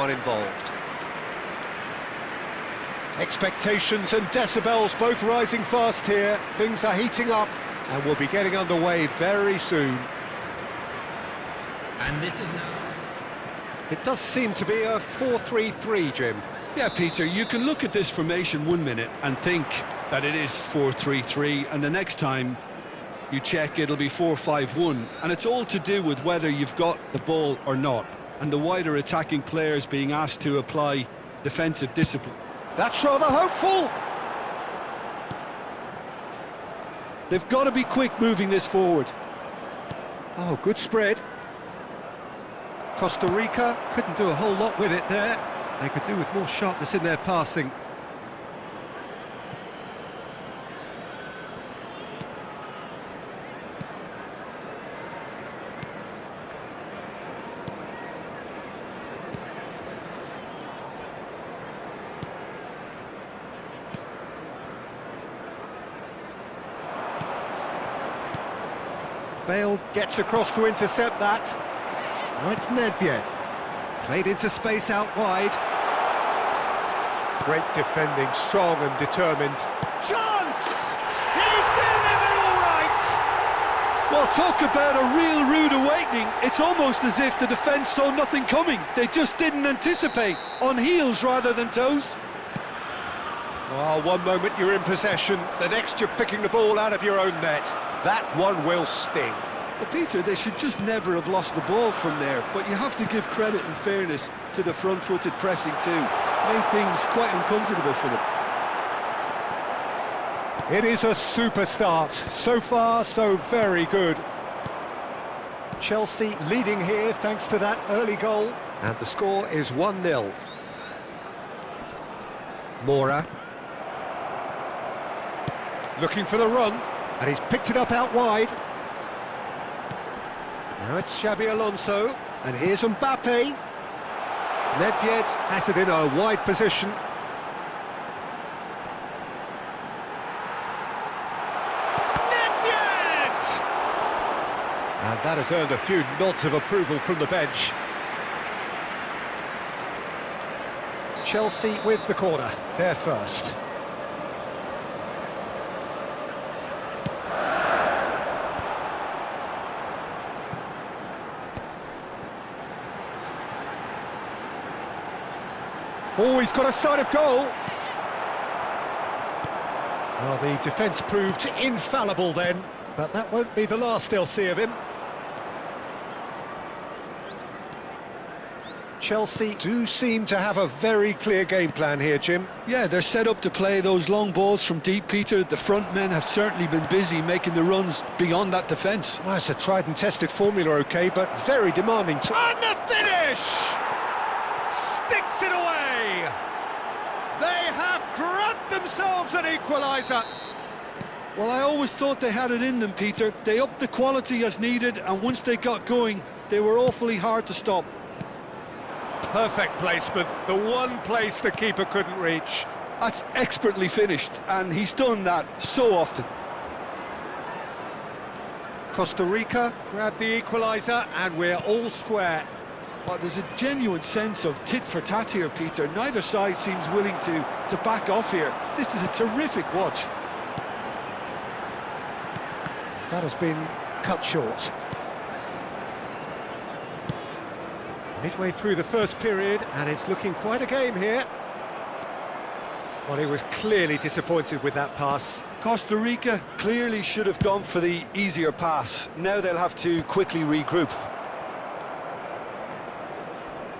everyone involved. Expectations and decibels both rising fast here. Things are heating up and we'll be getting underway very soon. And this is now... It does seem to be a 4-3-3, Jim. Yeah, Peter, you can look at this formation 1 minute and think that it is 4-3-3, and the next time you check it'll be 4-5-1, and it's all to do with whether you've got the ball or not, and the wider attacking players being asked to apply defensive discipline. That's rather hopeful. They've got to be quick moving this forward. Oh, good spread. Costa Rica couldn't do a whole lot with it there. They could do with more sharpness in their passing. Bale gets across to intercept that. Now it's Nedved. Played into space out wide. Great defending, strong and determined. Chance! He's delivered all right! Well, talk about a real rude awakening. It's almost as if the defence saw nothing coming. They just didn't anticipate, on heels rather than toes. Oh, one moment you're in possession, the next you're picking the ball out of your own net. That one will sting. Well, Peter, they should just never have lost the ball from there, but you have to give credit and fairness to the front-footed pressing too. Made things quite uncomfortable for them. It is a super start. So far, so very good. Chelsea leading here thanks to that early goal. And the score is 1-0. Mora. Looking for the run, and he's picked it up out wide. Now it's Xabi Alonso, and here's Mbappe. Nedved has it in a wide position. Nedved! And that has earned a few nods of approval from the bench. Chelsea with the corner, they're first. Oh, he's got a sight of goal. Well, the defence proved infallible then, but that won't be the last they'll see of him. Chelsea do seem to have a very clear game plan here, Jim. Yeah, they're set up to play those long balls from deep, Peter. The front men have certainly been busy making the runs beyond that defence. Well, it's a tried and tested formula, OK, but very demanding. And the finish! Sticks it away! They have grabbed themselves an equaliser. Well, I always thought they had it in them, Peter. They upped the quality as needed, and once they got going, they were awfully hard to stop. Perfect placement, the one place the keeper couldn't reach. That's expertly finished, and he's done that so often. Costa Rica grabbed the equaliser, and we're all square. Well, there's a genuine sense of tit-for-tat here, Peter. Neither side seems willing to back off here. This is a terrific watch. That has been cut short. Midway through the first period, and it's looking quite a game here. Well, he was clearly disappointed with that pass. Costa Rica clearly should have gone for the easier pass. Now they'll have to quickly regroup.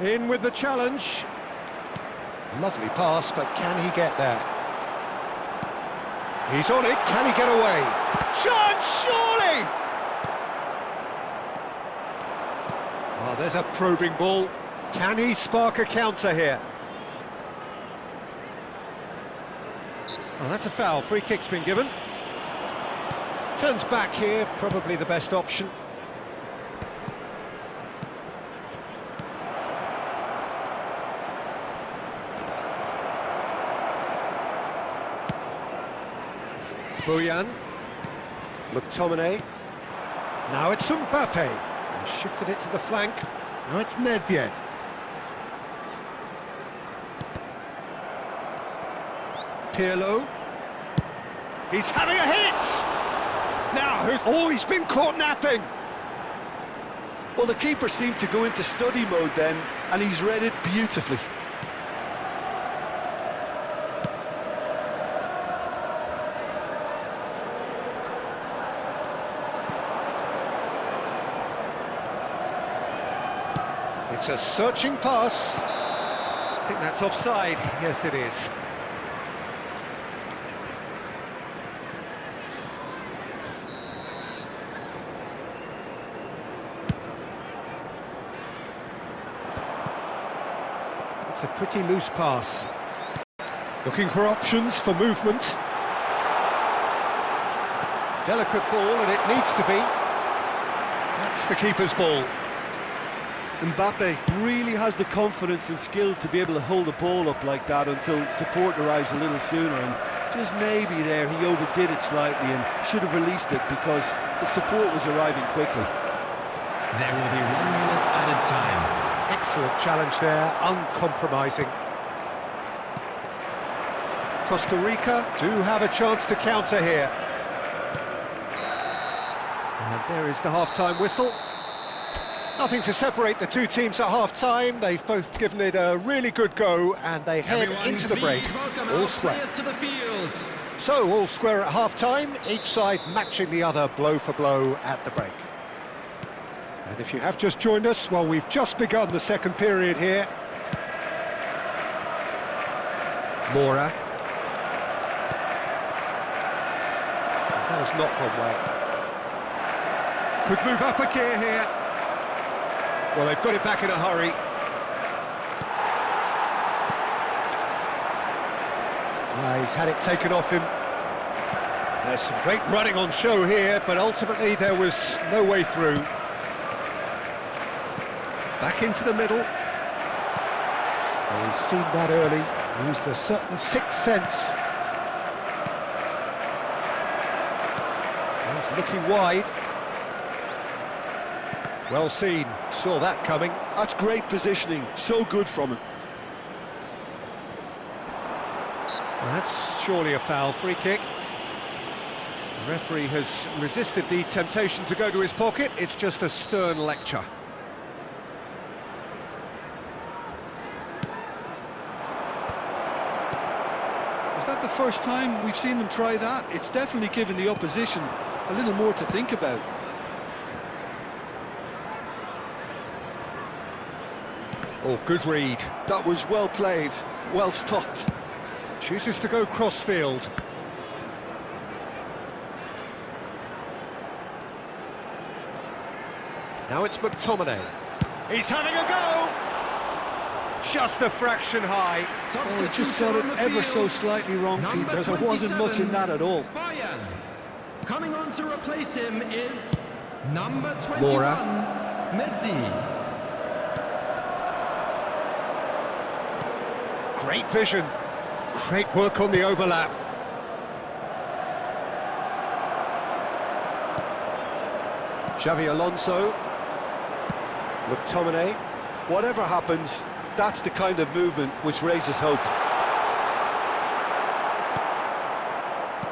In with the challenge. Lovely pass, but can he get there? He's on it, can he get away? Chance, surely! Oh, there's a probing ball. Can he spark a counter here? Oh, that's a foul. Free kick's been given. Turns back here, probably the best option. Bojan. McTominay. Now it's Mbappe. He shifted it to the flank. Now it's Nedved. Pirlo. He's having a hit! Now, he's been caught napping! Well, the keeper seemed to go into study mode then, and he's read it beautifully. It's a searching pass. I think that's offside. Yes, it is. It's a pretty loose pass. Looking for options for movement. Delicate ball, and it needs to be. That's the keeper's ball. Mbappe really has the confidence and skill to be able to hold the ball up like that until support arrives a little sooner, and just maybe there he overdid it slightly and should have released it because the support was arriving quickly. There will be 1 minute added time. Excellent challenge there, uncompromising. Costa Rica do have a chance to counter here. And there is the half-time whistle. Nothing to separate the two teams at half-time. They've both given it a really good go, and they head into the break all square. So, all square at half-time, each side matching the other blow for blow at the break. And if you have just joined us, well, we've just begun the second period here. Mora. That has not gone well. Could move up a gear here. Well, they've got it back in a hurry. He's had it taken off him. There's some great running on show here, but ultimately there was no way through. Back into the middle. Well, he's seen that early. Used a certain sixth sense. He's looking wide. Well seen, saw that coming. That's great positioning, so good from him. Well, that's surely a foul, free kick. The referee has resisted the temptation to go to his pocket. It's just a stern lecture. Is that the first time we've seen them try that? It's definitely given the opposition a little more to think about. Oh, good read. That was well played, well stopped. Chooses to go cross-field. Now it's McTominay. He's having a go! Just a fraction high. Oh, he just got it ever so slightly wrong, Peter. There wasn't much in that at all. Bayern. Coming on to replace him is number 21, Mora. Messi. Great vision. Great work on the overlap. Xavi Alonso. McTominay. Whatever happens, that's the kind of movement which raises hope.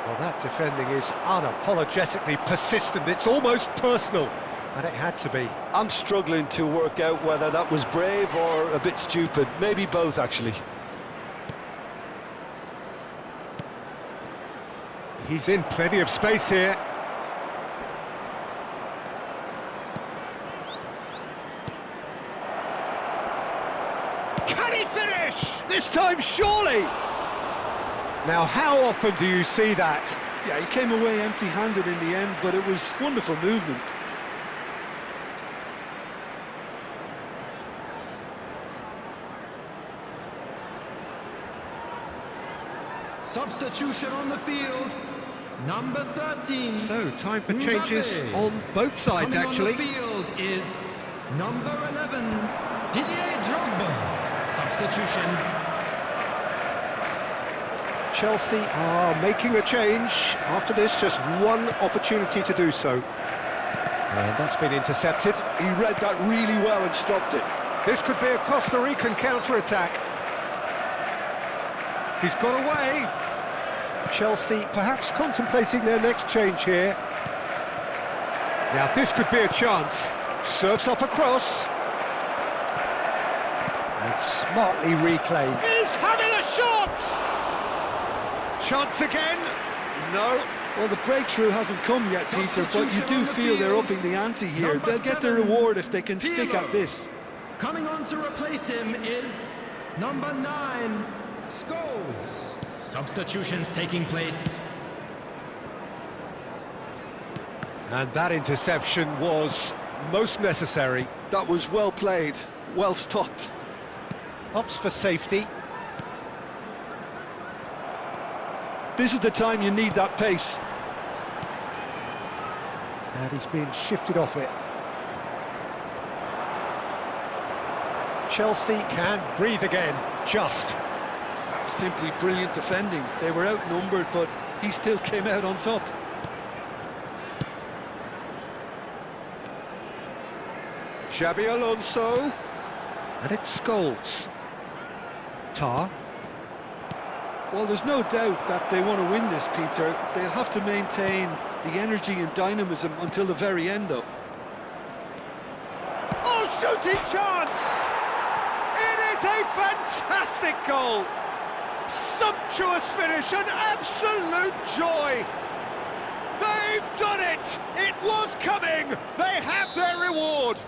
Well, that defending is unapologetically persistent. It's almost personal, and it had to be. I'm struggling to work out whether that was brave or a bit stupid. Maybe both, actually. He's in plenty of space here. Can he finish? This time, surely! Now, how often do you see that? Yeah, he came away empty-handed in the end, but it was wonderful movement. Substitution on the field, number 13. So, time for changes on both sides, Coming actually. on the field is number 11, Didier Drogba. Substitution. Chelsea are making a change. After this, just one opportunity to do so. And that's been intercepted. He read that really well and stopped it. This could be a Costa Rican counter-attack. He's got away. Chelsea perhaps contemplating their next change here. Now this could be a chance. Serves up across. And smartly reclaimed. He's having a shot! Chance again. No. Well, the breakthrough hasn't come yet, Peter, but you do feel they're upping the ante here. They'll get their reward if they can stick at this. Coming on to replace him is number 9, Scholes. Substitutions taking place. And that interception was most necessary. That was well played, well stopped. Opts for safety. This is the time you need that pace. And he's being shifted off it. Chelsea can breathe again, just. That's simply brilliant defending. They were outnumbered, but he still came out on top. Xabi Alonso. And it's Scholes. Tar. Well, there's no doubt that they want to win this, Peter. They'll have to maintain the energy and dynamism until the very end, though. Oh, shooting chance! It is a fantastic goal! Sumptuous finish, an absolute joy! They've done it! It was coming! They have their reward!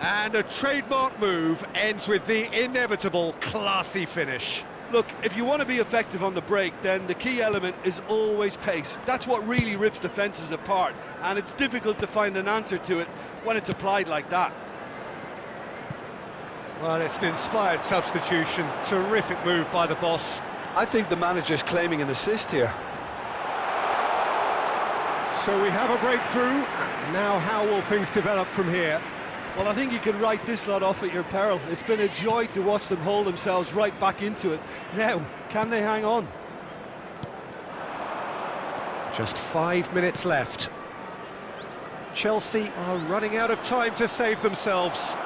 And a trademark move ends with the inevitable classy finish. Look, if you want to be effective on the break, then the key element is always pace. That's what really rips defences apart, and it's difficult to find an answer to it when it's applied like that. Well, it's an inspired substitution. Terrific move by the boss. I think the manager's claiming an assist here. So we have a breakthrough. Now how will things develop from here? Well, I think you can write this lot off at your peril. It's been a joy to watch them hold themselves right back into it. Now, can they hang on? Just 5 minutes left. Chelsea are running out of time to save themselves.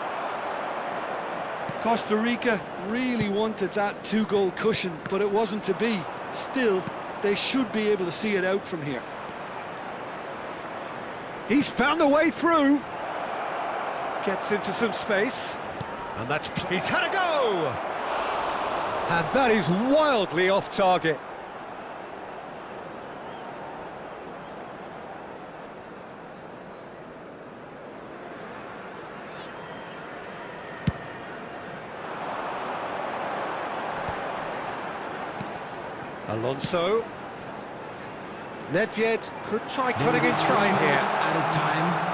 Costa Rica really wanted that 2-goal cushion, but it wasn't to be. Still, they should be able to see it out from here. He's found a way through. Gets into some space. And that's... he's had a go! And that is wildly off target. Alonso. Nedved could try cutting inside here. Out of time.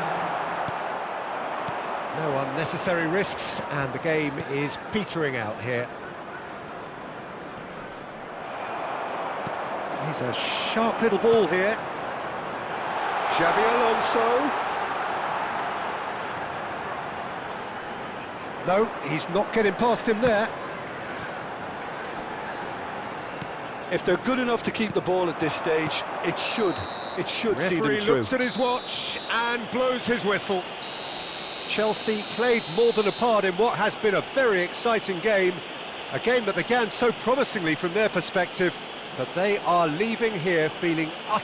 No unnecessary risks, and the game is petering out here. He's a sharp little ball here. Xabi Alonso. No, he's not getting past him there. If they're good enough to keep the ball at this stage, it should see them Referee through. looks at his watch and blows his whistle. Chelsea played more than a part in what has been a very exciting game. A game that began so promisingly from their perspective, but they are leaving here feeling utterly